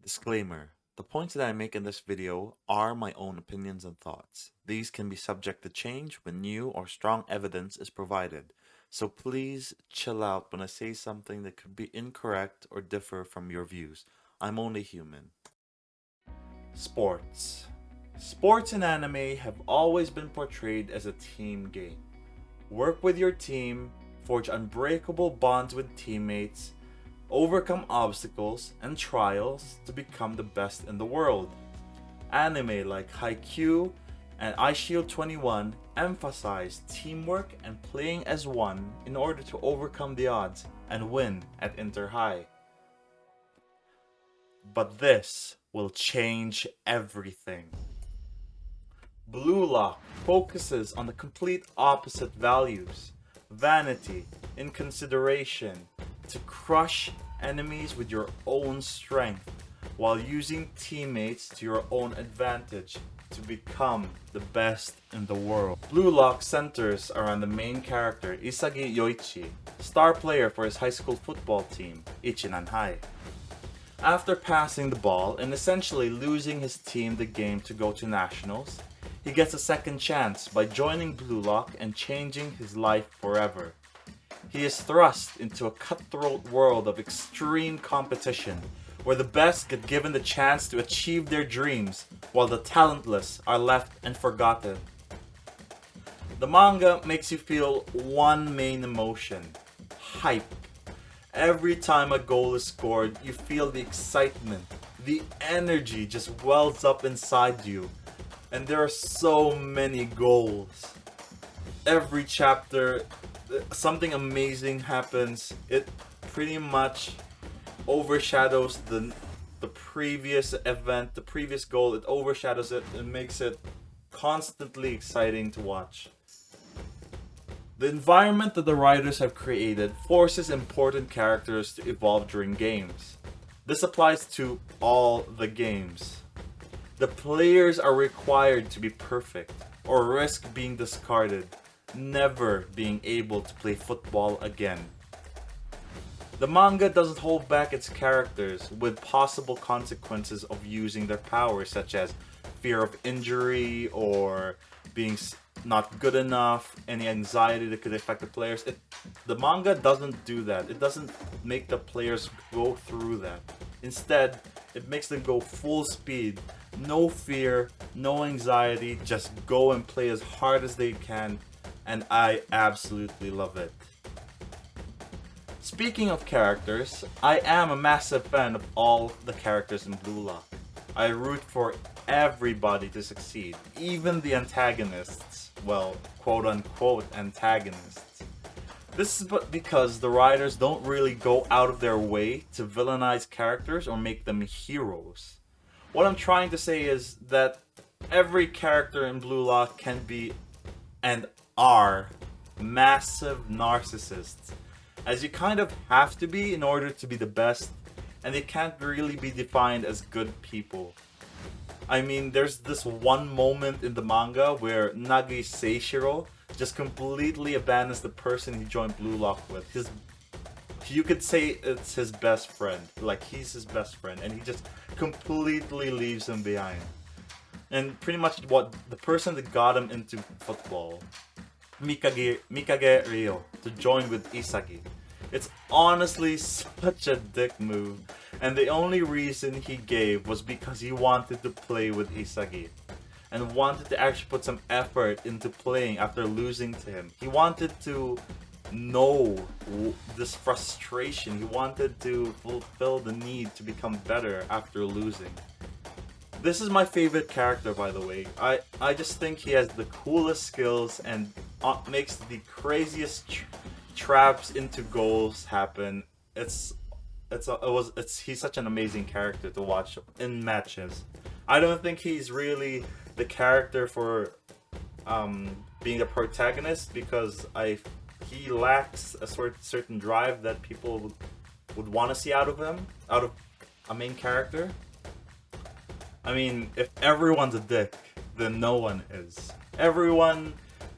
Disclaimer: the points that I make in this video are my own opinions and thoughts. These can be subject to change when new or strong evidence is provided, so please chill out when I say something that could be incorrect or differ from your views. I'm only human. Sports. Sports in anime have always been portrayed as a team game. Work with your team, forge unbreakable bonds with teammates, overcome obstacles and trials to become the best in the world. Anime like Haikyuu and iShield 21 emphasize teamwork and playing as one in order to overcome the odds and win at Inter High. But this will change everything. Blue Lock focuses on the complete opposite values: vanity, inconsideration, to crush enemies with your own strength, while using teammates to your own advantage to become the best in the world. Blue Lock centers around the main character Isagi Yoichi, star player for his high school football team, Ichinan High. After passing the ball and essentially losing his team the game to go to nationals, he gets a second chance by joining Blue Lock and changing his life forever. He is thrust into a cutthroat world of extreme competition, where the best get given the chance to achieve their dreams, while the talentless are left and forgotten. The manga makes you feel one main emotion: hype. Every time a goal is scored, you feel the excitement, the energy just wells up inside you. And there are so many goals. Every chapter, something amazing happens. It pretty much overshadows the previous event, the previous goal. It overshadows it and makes it constantly exciting to watch. The environment that the writers have created forces important characters to evolve during games. This applies to all the games. The players are required to be perfect, or risk being discarded, never being able to play football again. The manga doesn't hold back its characters with possible consequences of using their powers, such as fear of injury or being not good enough, any anxiety that could affect the players. The manga doesn't do that. It doesn't make the players go through that. Instead, it makes them go full speed. No fear, no anxiety, just go and play as hard as they can, and I absolutely love it. Speaking of characters, I am a massive fan of all the characters in Blue Lock. I root for everybody to succeed, even the antagonists. Well, quote unquote antagonists. This is because the writers don't really go out of their way to villainize characters or make them heroes. What I'm trying to say is that every character in Blue Lock can be and are massive narcissists, as you kind of have to be in order to be the best, and they can't really be defined as good people. I mean, there's this one moment in the manga where Nagi Seishiro just completely abandons the person he joined Blue Lock with. You could say it's his best friend. Like, he's his best friend, and he just completely leaves him behind. And pretty much what the person that got him into football, Mikage Ryo, to join with Isagi. It's honestly such a dick move, and the only reason he gave was because he wanted to play with Isagi and wanted to actually put some effort into playing after losing to him. He wanted to know this frustration. He wanted to fulfill the need to become better after losing. This is my favorite character, by the way. I just think he has the coolest skills and makes the craziest traps into goals happen. He's such an amazing character to watch in matches. I don't think he's really the character for being the protagonist, because he lacks a certain drive that people would want to see out of him, out of a main character. I mean, if everyone's a dick, then no one is. Everyone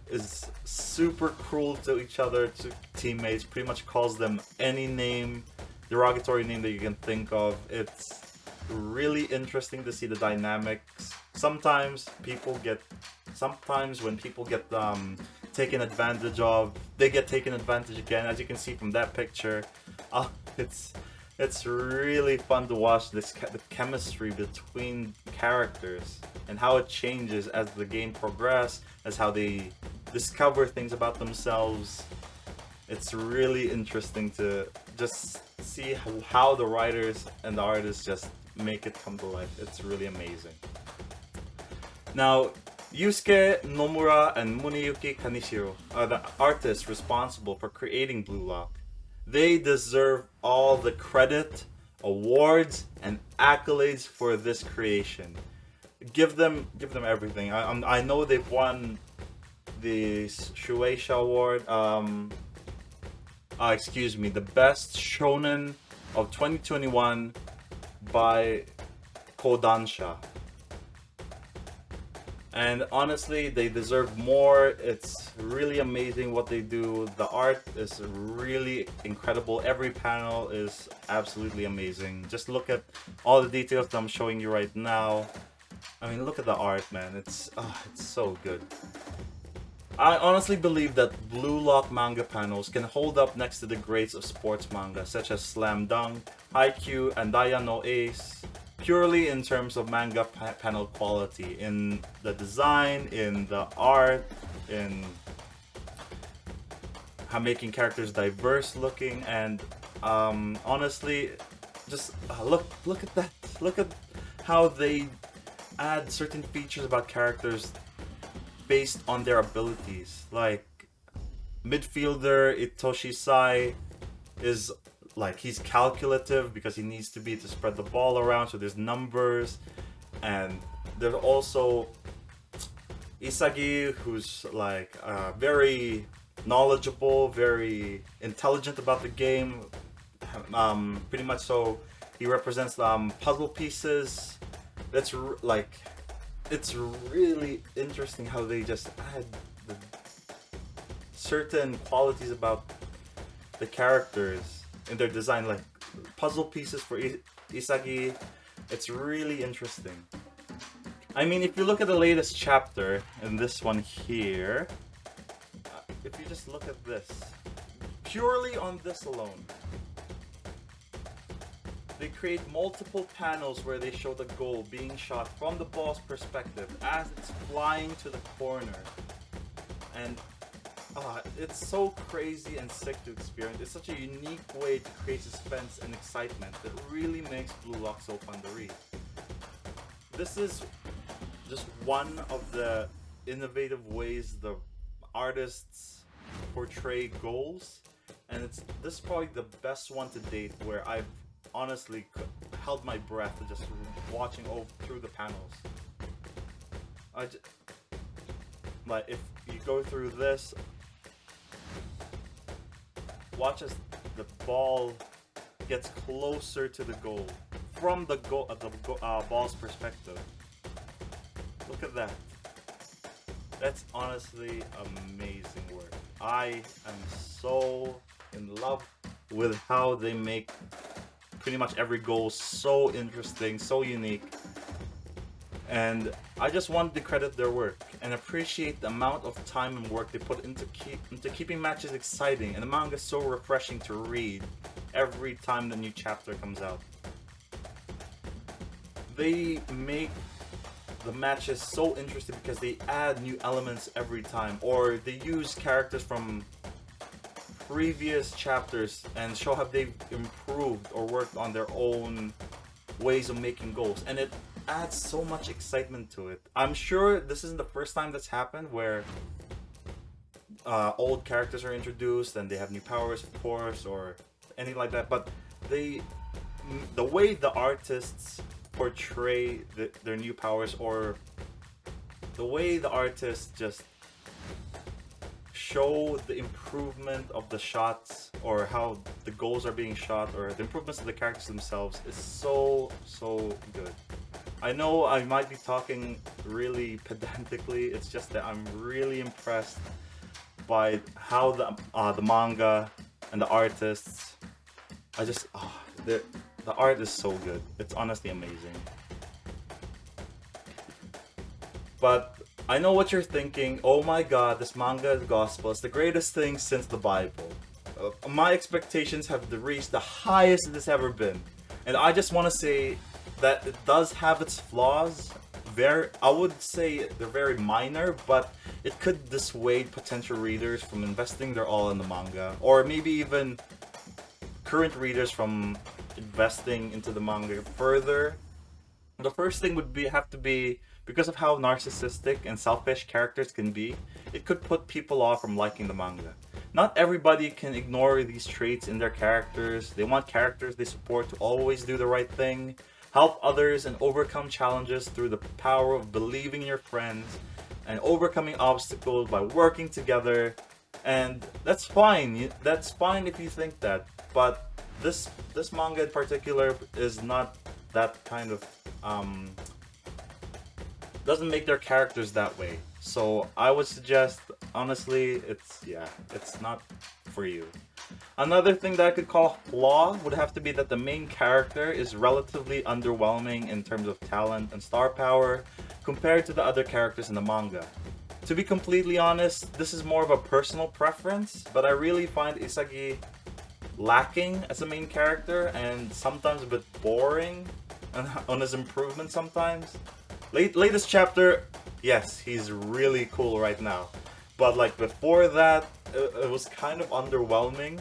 is super cruel to each other, to teammates, pretty much calls them any name, derogatory name that you can think of. really interesting to see the dynamics. Sometimes when people get taken advantage of, they get taken advantage again. As you can see from that picture, uh, it's it's really fun to watch the chemistry between characters and how it changes as the game progresses, as how they discover things about themselves. It's really interesting to just see how the writers and the artists just make it come to life. It's really amazing. Now, Yusuke Nomura and Muneyuki Kanishiro are the artists responsible for creating Blue Lock. They deserve all the credit, awards, and accolades for this creation. Give them everything. I know they've won the Shueisha Award. Excuse me, the best shonen of 2021 by Kodansha. And honestly, they deserve more. It's really amazing what they do. The art is really incredible. Every panel is absolutely amazing. Just look at all the details that I'm showing you right now. I mean, look at the art, man. It's so good. I honestly believe that Blue Lock manga panels can hold up next to the greats of sports manga, such as Slam Dunk, Haikyuu, and Daya no Ace, purely in terms of manga panel quality, in the design, in the art, in how making characters diverse looking, and honestly, just look at that. Look at how they add certain features about characters based on their abilities. Like midfielder Itoshi Sai is like, he's calculative because he needs to be to spread the ball around, so there's numbers. And there's also Isagi, who's like very knowledgeable, very intelligent about the game. Pretty much so, he represents puzzle pieces. Like, it's really interesting how they just add the certain qualities about the characters in their design, like puzzle pieces for Isagi. It's really interesting. I mean, if you look at the latest chapter, and this one here, if you just look at this, purely on this alone, they create multiple panels where they show the goal being shot from the ball's perspective as it's flying to the corner. And it's so crazy and sick to experience. It's such a unique way to create suspense and excitement that really makes Blue Lock so fun to read. This is just one of the innovative ways the artists portray goals, and this is probably the best one to date, where I've honestly held my breath just watching through the panels. Like, if you go through this, watch as the ball gets closer to the goal from the ball's perspective. Look at that. That's honestly amazing work. I am so in love with how they make pretty much every goal so interesting, so unique. And I just wanted to credit their work and appreciate the amount of time and work they put into keeping matches exciting, and the manga so refreshing to read every time the new chapter comes out. They make the matches so interesting because they add new elements every time, or they use characters from previous chapters and show how they've improved or worked on their own ways of making goals, and it adds so much excitement to it. I'm sure this isn't the first time that's happened, where old characters are introduced and they have new powers, of course, or anything like that, but the way the artists portray their new powers, or the way the artists just show the improvement of the shots, or how the goals are being shot, or the improvements of the characters themselves, is so good. I know I might be talking really pedantically. It's just that I'm really impressed by how the manga and the artists, The art is so good. It's honestly amazing. But I know what you're thinking. Oh my god, this manga is gospel. It's the greatest thing since the Bible. My expectations have reached the highest it has ever been. And I just want to say that it does have its flaws. I would say they're very minor, but it could dissuade potential readers from investing their all in the manga, or maybe even current readers from investing into the manga further. The first thing would have to be because of how narcissistic and selfish characters can be, it could put people off from liking the manga. Not everybody can ignore these traits in their characters. They want characters they support to always do the right thing, help others, and overcome challenges through the power of believing in your friends and overcoming obstacles by working together. And that's fine. That's fine if you think that. But this manga in particular is not that kind of doesn't make their characters that way. So I would suggest, honestly, it's not for you. Another thing that I could call flaw would have to be that the main character is relatively underwhelming in terms of talent and star power compared to the other characters in the manga. To be completely honest, this is more of a personal preference, but I really find Isagi lacking as a main character and sometimes a bit boring on his improvement sometimes. Latest chapter, yes, he's really cool right now. But like before that, it was kind of underwhelming.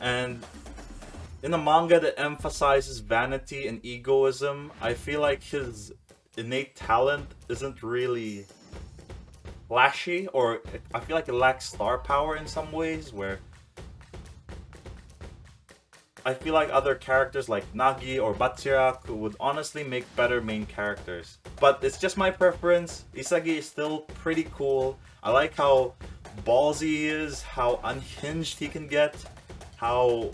And in a manga that emphasizes vanity and egoism, I feel like his innate talent isn't really flashy, or I feel like it lacks star power in some ways, where I feel like other characters like Nagi or Batsirak would honestly make better main characters. But it's just my preference. Isagi is still pretty cool. I like how ballsy he is, how unhinged he can get, how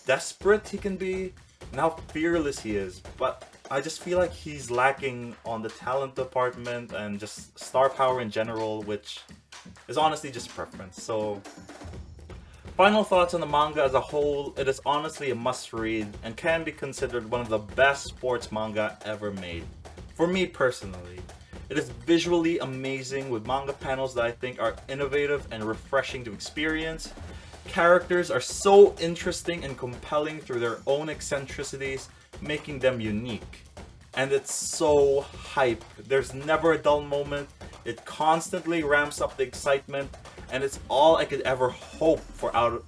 desperate he can be, and how fearless he is. But I just feel like he's lacking on the talent department and just star power in general, which is honestly just preference. So final thoughts on the manga as a whole, it is honestly a must-read and can be considered one of the best sports manga ever made. For me personally, it is visually amazing with manga panels that I think are innovative and refreshing to experience. Characters are so interesting and compelling through their own eccentricities, making them unique. And it's so hype. There's never a dull moment. It constantly ramps up the excitement, and it's all I could ever hope for out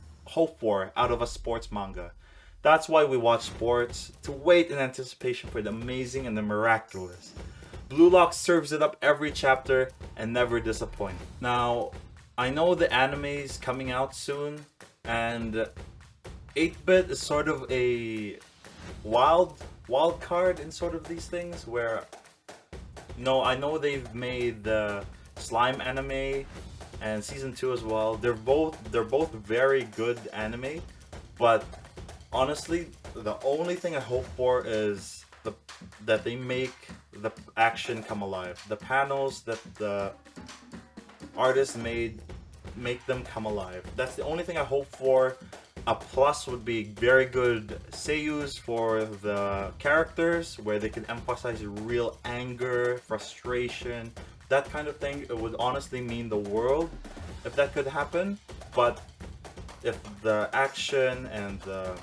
of a sports manga. That's why we watch sports, to wait in anticipation for the amazing and the miraculous. Blue Lock serves it up every chapter and never disappoints. Now, I know the anime is coming out soon, and 8-bit is sort of a wild card in sort of these things, where I know they've made the Slime anime and season 2 as well. They're both very good anime, but honestly, the only thing I hope for is that they make the action come alive. The panels that the artists made make them come alive. That's the only thing I hope for. A plus would be very good seiyus for the characters, where they can emphasize real anger, frustration, that kind of thing. It would honestly mean the world if that could happen. But if the action and the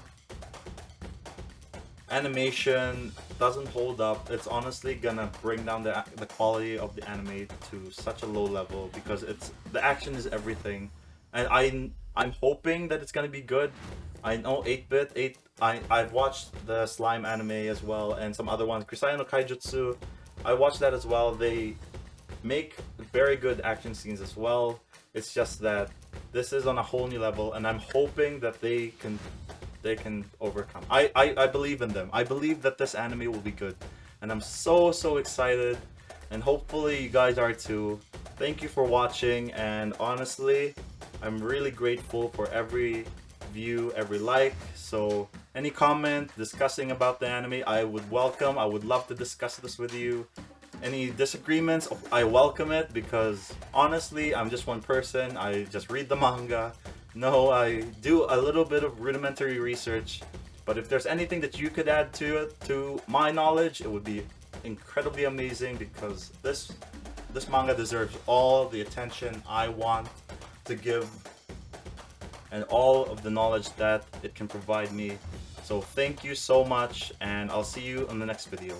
animation doesn't hold up, it's honestly gonna bring down the quality of the anime to such a low level, because the action is everything. And I'm hoping that it's gonna be good. I know 8-bit, I've watched the Slime anime as well, and some other ones. Krisai no Kaijutsu, I watched that as well. They make very good action scenes as well. It's just that this is on a whole new level, and I'm hoping that they can overcome. I believe in them. I believe that this anime will be good, and I'm so excited, and hopefully you guys are too. Thank you for watching, and honestly, I'm really grateful for every view, every like. So any comment discussing about the anime, I would welcome. I would love to discuss this with you. Any disagreements, I welcome it, because honestly, I'm just one person. I just read the manga. No, I do a little bit of rudimentary research, But if there's anything that you could add to it, to my knowledge, it would be incredibly amazing, because this manga deserves all the attention I want to give and all of the knowledge that it can provide me. So thank you so much, and I'll see you in the next video.